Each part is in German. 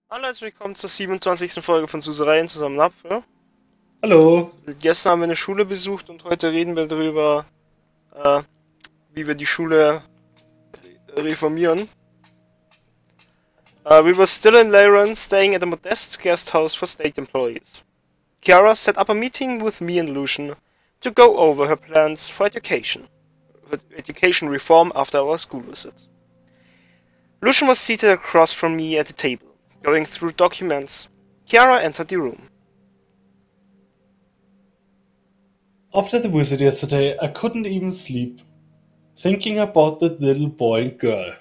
Hallo, herzlich willkommen zur 27. Folge von Suzerain zusammen ab. Ja? Hallo. Gestern haben wir eine Schule besucht und heute reden wir darüber, wie wir die Schule reformieren. We were still in Leyron, staying at a modest guest house for state employees. Chiara set up a meeting with me and Lucian to go over her plans for education reform after our school visit. Lucian was seated across from me at the table, going through documents. Chiara entered the room. After the visit yesterday, I couldn't even sleep, thinking about that little boy and girl.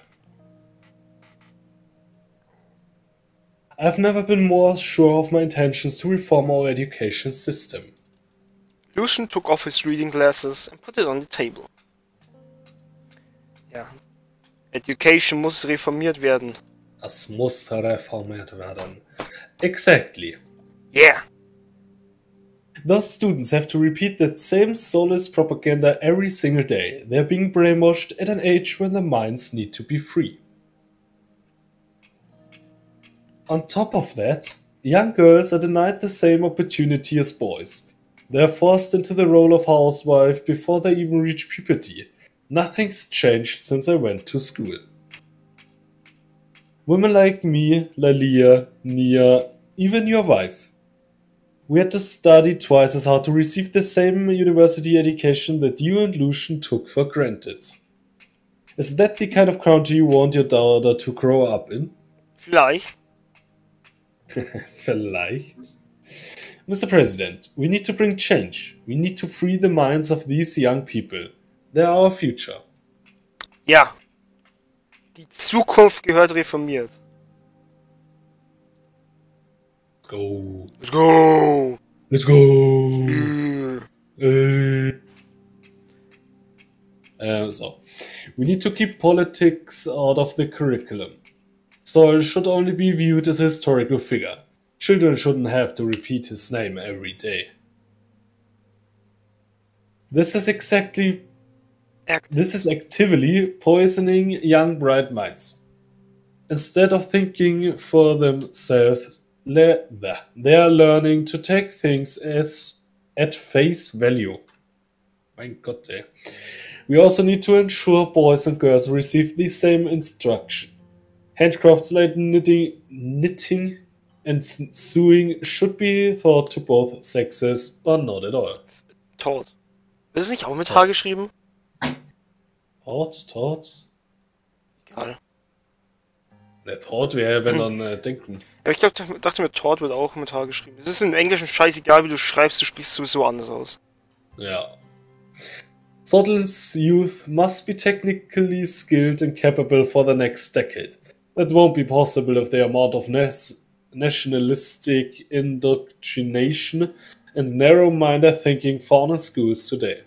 I've never been more sure of my intentions to reform our education system. Lucian took off his reading glasses and put it on the table. Ja, Education muss reformiert werden. Das muss reformiert werden. Exactly. Yeah! Those students have to repeat that same soulless propaganda every single day. They're being brainwashed at an age when their minds need to be free. On top of that, young girls are denied the same opportunity as boys. They're forced into the role of housewife before they even reach puberty. Nothing's changed since I went to school. Women like me, Lalia, Nia, even your wife. We had to study twice as hard to receive the same university education that you and Lucian took for granted. Is that the kind of country you want your daughter to grow up in? Vielleicht. Vielleicht. Mr. President, we need to bring change. We need to free the minds of these young people. They're our future. Ja. Die Zukunft gehört reformiert. Let's go. Let's go! Let's go! So, we need to keep politics out of the curriculum. Saul should only be viewed as a historical figure. Children shouldn't have to repeat his name every day. This is actively poisoning young bright minds. Instead of thinking for themselves, they are learning to take things as at face value. Mein Gott, ey. We also need to ensure boys and girls receive the same instruction. Handcrafts like knitting and sewing should be taught to both sexes or not at all. Taught. Ist es nicht auch mit H geschrieben? Taught? Egal. Der Thought wäre, wenn dann denken. Ja, ich dachte mir, Taught wird auch mit H geschrieben. Es ist im Englischen scheißegal, wie du schreibst, du sprichst sowieso anders aus. Ja. Sotl's youth must be technically skilled and capable for the next decade. That won't be possible if the amount of nationalistic indoctrination and narrow-minded thinking found in schools today.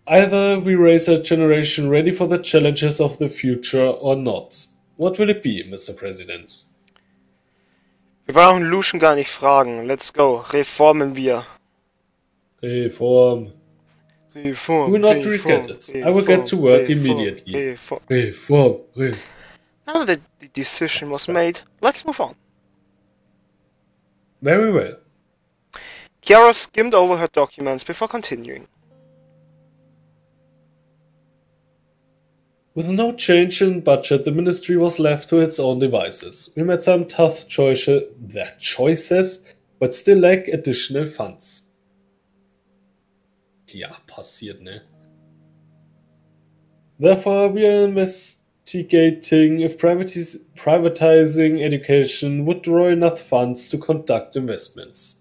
Either we raise a generation ready for the challenges of the future or not. What will it be, Mr. President? Wir brauchen Lucian gar nicht fragen. Let's go. Reformen wir. Reform. Reform. You will not regret it. I will get to work immediately. Reform. Now that the decision was made, let's move on. Very well. Chiara skimmed over her documents before continuing. With no change in budget, the ministry was left to its own devices. We made some tough choices, but still lack additional funds. Ja, passiert, ne? Therefore, we are investigating if privatizing education would draw enough funds to conduct investments.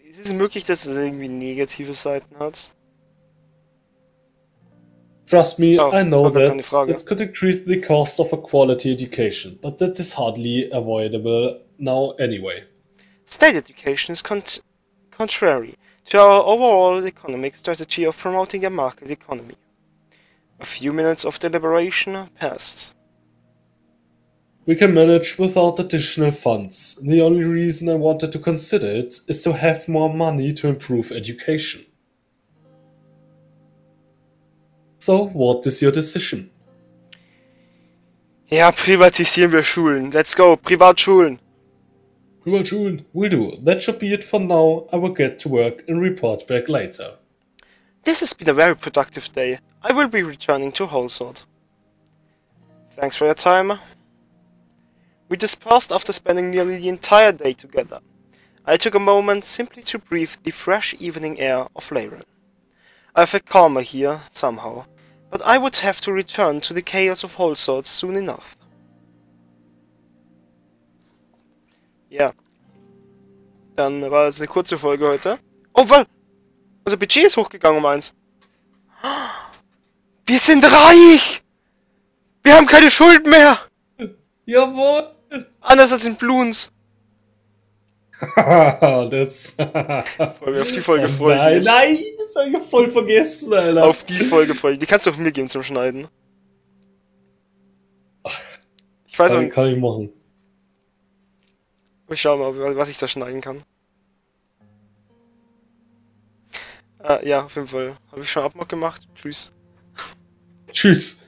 Ist es möglich, dass es irgendwie negative Seiten hat? Trust me, I know that it it could increase the cost of a quality education, but that is hardly avoidable now anyway. State education is contrary to our overall economic strategy of promoting a market economy. A few minutes of deliberation passed. We can manage without additional funds. The only reason I wanted to consider it is to have more money to improve education. So, what is your decision? Ja, privatisieren wir Schulen. Let's go, Privatschulen. Privatschulen, will do. That should be it for now. I will get to work and report back later. This has been a very productive day. I will be returning to Holsort. Thanks for your time. We dispersed after spending nearly the entire day together. I took a moment simply to breathe the fresh evening air of Leyren. I felt calmer here, somehow, but I would have to return to the chaos of Holsort soon enough. Ja. Dann war es eine kurze Folge heute. Oh, weil unser Budget ist hochgegangen um 1. Wir sind reich! Wir haben keine Schulden mehr! Jawohl! Anders als in Bloons. Das. Auf die Folge freue ich mich. Nein, das habe ich voll vergessen, Alter. Auf die Folge freue ich mich. Die kannst du auch mir geben zum Schneiden. Ich weiß auch. Kann ich machen. Ich schau mal, was ich da schneiden kann. Ja, auf jeden Fall. Habe ich schon Abmach gemacht. Tschüss. Tschüss.